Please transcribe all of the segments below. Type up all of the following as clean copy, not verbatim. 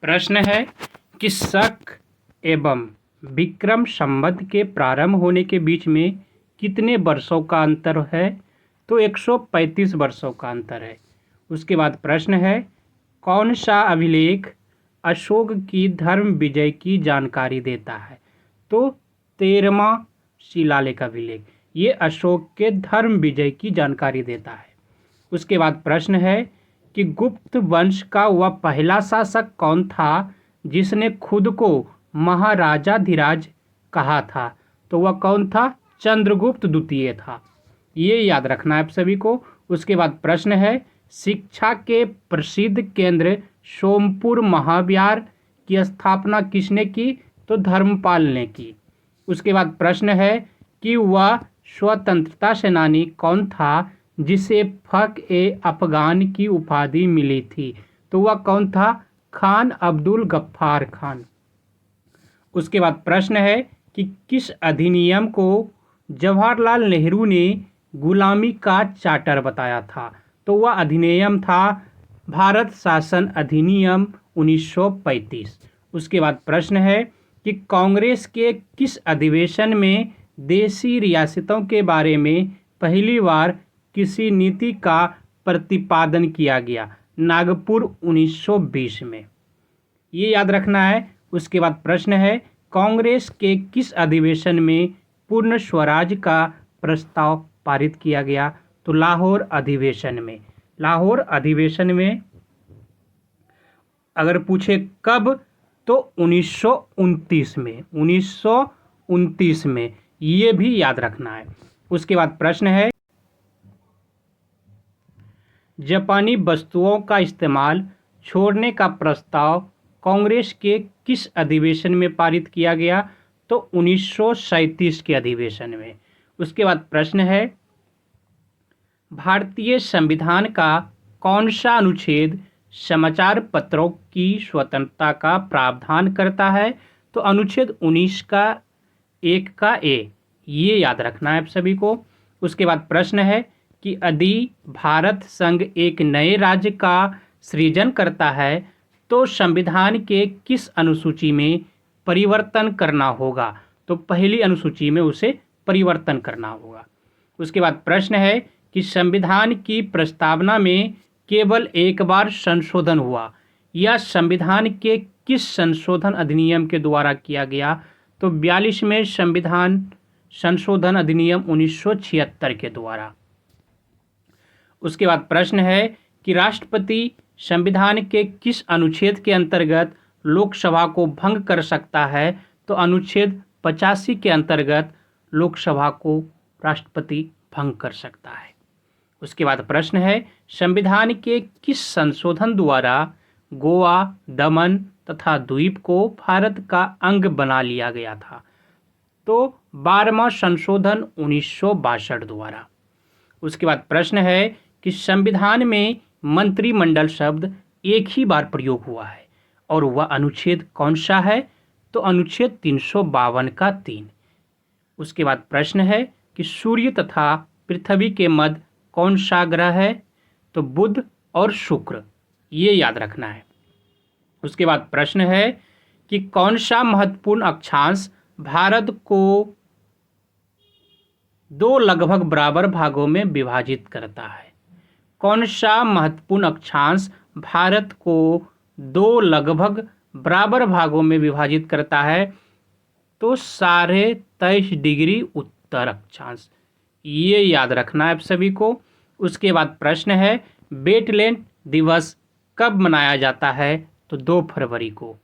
प्रश्न है कि शक एवं विक्रम संवत के प्रारंभ होने के बीच में कितने वर्षों का अंतर है? तो 135 वर्षों का अंतर है। उसके बाद प्रश्न है कौन सा अभिलेख अशोक की धर्म विजय की जानकारी देता है? तो 13वां शिलालेख अभिलेख ये अशोक के धर्म विजय की जानकारी देता है। उसके बाद प्रश्न है कि गुप्त वंश का वह पहला शासक कौन था जिसने खुद को महाराजाधिराज कहा था? तो वह कौन था? चंद्रगुप्त द्वितीय था। ये याद रखना है आप सभी को। उसके बाद प्रश्न है शिक्षा के प्रसिद्ध केंद्र सोमपुर महाविहार की स्थापना किसने की? तो धर्मपाल ने की। उसके बाद प्रश्न है कि वह स्वतंत्रता सेनानी कौन था जिसे फख-ए-अफगान की उपाधि मिली थी? तो वह कौन था? खान अब्दुल गफ्फार खान। उसके बाद प्रश्न है कि किस अधिनियम को जवाहरलाल नेहरू ने गुलामी का चार्टर बताया था? तो वह अधिनियम था भारत शासन अधिनियम 1935। उसके बाद प्रश्न है कि कांग्रेस के किस अधिवेशन में देशी रियासतों के बारे में पहली बार किसी नीति का प्रतिपादन किया गया? नागपुर 1920 में। ये याद रखना है। उसके बाद प्रश्न है कांग्रेस के किस अधिवेशन में पूर्ण स्वराज का प्रस्ताव पारित किया गया? तो लाहौर अधिवेशन में। लाहौर अधिवेशन में अगर पूछे कब तो 1929 में। 1929 में। ये भी याद रखना है। उसके बाद प्रश्न है जापानी वस्तुओं का इस्तेमाल छोड़ने का प्रस्ताव कांग्रेस के किस अधिवेशन में पारित किया गया? तो 1937 के अधिवेशन में। उसके बाद प्रश्न है भारतीय संविधान का कौन सा अनुच्छेद समाचार पत्रों की स्वतंत्रता का प्रावधान करता है? तो अनुच्छेद 19 का 1 का ए। ये याद रखना है आप सभी को। उसके बाद प्रश्न है कि यदि भारत संघ एक नए राज्य का सृजन करता है तो संविधान के किस अनुसूची में परिवर्तन करना होगा? तो पहली अनुसूची में उसे परिवर्तन करना होगा। उसके बाद प्रश्न है कि संविधान की प्रस्तावना में केवल एक बार संशोधन हुआ, यह संविधान के किस संशोधन अधिनियम के द्वारा किया गया? तो 42वें संविधान संशोधन अधिनियम 1976 के द्वारा। उसके बाद प्रश्न है कि राष्ट्रपति संविधान के किस अनुच्छेद के अंतर्गत लोकसभा को भंग कर सकता है? तो अनुच्छेद 85 के अंतर्गत लोकसभा को राष्ट्रपति भंग कर सकता है। उसके बाद प्रश्न है संविधान के किस संशोधन द्वारा गोवा, दमन तथा द्वीप को भारत का अंग बना लिया गया था? तो 12वां संशोधन 1962 द्वारा। उसके बाद प्रश्न है कि संविधान में मंत्रिमंडल शब्द एक ही बार प्रयोग हुआ है और वह अनुच्छेद कौन सा है? तो अनुच्छेद 352 का 3। उसके बाद प्रश्न है कि सूर्य तथा पृथ्वी के मध्य कौन सा ग्रह है? तो बुध और शुक्र। ये याद रखना है। उसके बाद प्रश्न है कि कौन सा महत्वपूर्ण अक्षांश भारत को दो लगभग बराबर भागों में विभाजित करता है? कौन सा महत्वपूर्ण अक्षांश भारत को दो लगभग बराबर भागों में विभाजित करता है? तो 23.5 डिग्री उत्तर अक्षांश। ये याद रखना है आप सभी को। उसके बाद प्रश्न है वेटलैंड दिवस कब मनाया जाता है? तो 2 फरवरी को।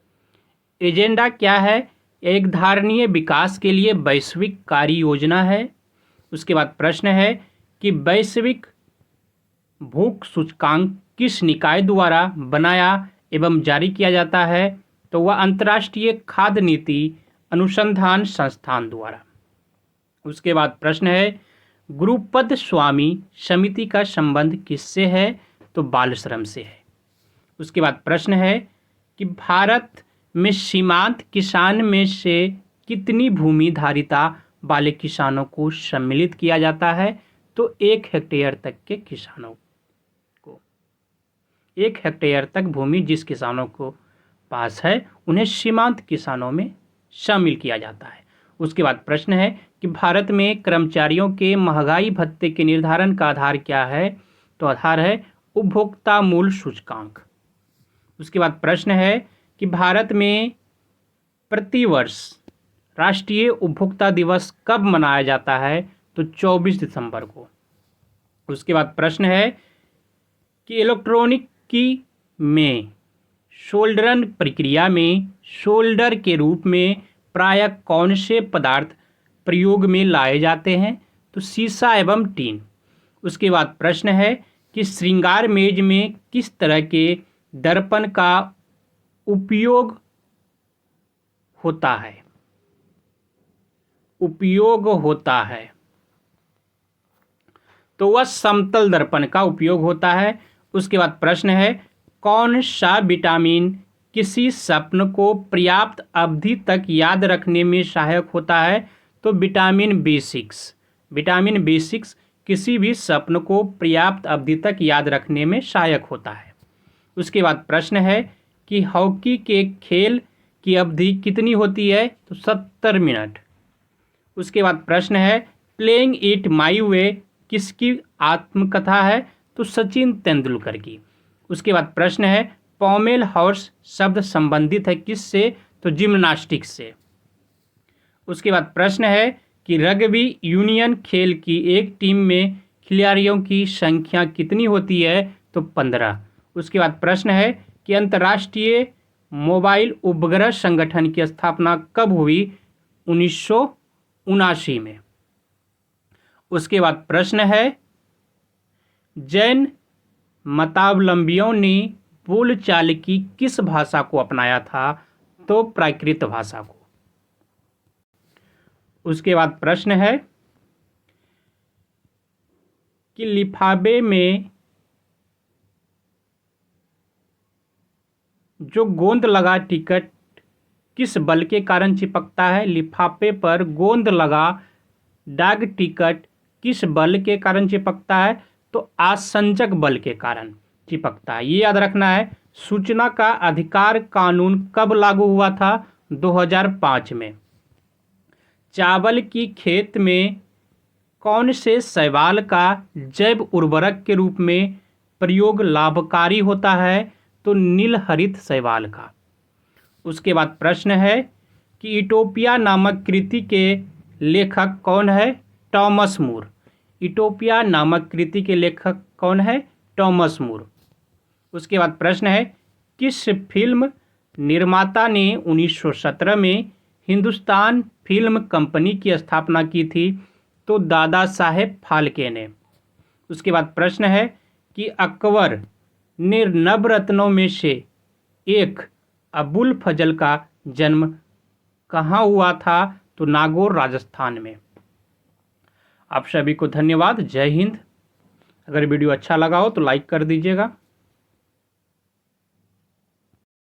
एजेंडा क्या है? एक धारणीय विकास के लिए वैश्विक कार्य योजना है। उसके बाद प्रश्न है कि वैश्विक भूख सूचकांक किस निकाय द्वारा बनाया एवं जारी किया जाता है? तो वह अंतर्राष्ट्रीय खाद्य नीति अनुसंधान संस्थान द्वारा। उसके बाद प्रश्न है गुरुपद स्वामी समिति का संबंध किससे है? तो बाल श्रम से है। उसके बाद प्रश्न है कि भारत में सीमांत किसान में से कितनी भूमि धारिता वाले किसानों को सम्मिलित किया जाता है? तो 1 हेक्टेयर तक के किसानों को। 1 हेक्टेयर तक भूमि जिस किसानों को पास है उन्हें सीमांत किसानों में शामिल किया जाता है। उसके बाद प्रश्न है कि भारत में कर्मचारियों के महंगाई भत्ते के निर्धारण का आधार क्या है? तो आधार है उपभोक्ता मूल्य सूचकांक। उसके बाद प्रश्न है कि भारत में प्रतिवर्ष राष्ट्रीय उपभोक्ता दिवस कब मनाया जाता है? तो 24 दिसंबर को। उसके बाद प्रश्न है कि इलेक्ट्रॉनिकी में सोल्डरन प्रक्रिया में सोल्डर के रूप में प्रायः कौन से पदार्थ प्रयोग में लाए जाते हैं? तो सीसा एवं टीन। उसके बाद प्रश्न है कि श्रृंगार मेज में किस तरह के दर्पण का उपयोग होता है? तो वह समतल दर्पण का उपयोग होता है। उसके बाद प्रश्न है कौन सा विटामिन किसी स्वप्न को पर्याप्त अवधि तक याद रखने में सहायक होता है? तो विटामिन B6। विटामिन B6 किसी भी स्वप्न को पर्याप्त अवधि तक याद रखने में सहायक होता है। उसके बाद प्रश्न है कि हॉकी के खेल की अवधि कितनी होती है? तो 70 मिनट। उसके बाद प्रश्न है प्लेइंग इट माई वे किसकी आत्मकथा है? तो सचिन तेंदुलकर की। उसके बाद प्रश्न है पॉमेल हॉर्स शब्द संबंधित है किससे? तो जिम्नास्टिक्स से। उसके बाद प्रश्न है कि रग्बी यूनियन खेल की एक टीम में खिलाड़ियों की संख्या कितनी होती है? तो 15। उसके बाद प्रश्न है कि अंतर्राष्ट्रीय मोबाइल उपग्रह संगठन की स्थापना कब हुई? 1979 में। उसके बाद प्रश्न है जैन मतावलंबियों ने बोलचाल की किस भाषा को अपनाया था? तो प्राकृत भाषा को। उसके बाद प्रश्न है कि लिफाफे में जो गोंद लगा टिकट किस बल के कारण चिपकता है? लिफाफे पर गोंद लगा डाक टिकट किस बल के कारण चिपकता है? तो आसंजक बल के कारण चिपकता है। ये याद रखना है। सूचना का अधिकार कानून कब लागू हुआ था? 2005 में। चावल की खेत में कौन से शैवाल का जैव उर्वरक के रूप में प्रयोग लाभकारी होता है? तो नीलहरित शैवाल का। उसके बाद प्रश्न है कि यूटोपिया नामक कृति के लेखक कौन है? Thomas More. यूटोपिया नामक कृति के लेखक कौन है? Thomas More. उसके बाद प्रश्न है किस फिल्म निर्माता ने 1917 में हिंदुस्तान फिल्म कंपनी की स्थापना की थी? तो दादा साहेब फाल्के ने। उसके बाद प्रश्न है कि अकबर ने नवरत्नों में से एक अबुल फजल का जन्म कहाँ हुआ था? तो नागौर राजस्थान में। आप सभी को धन्यवाद। जय हिंद। अगर वीडियो अच्छा लगा हो तो लाइक कर दीजिएगा।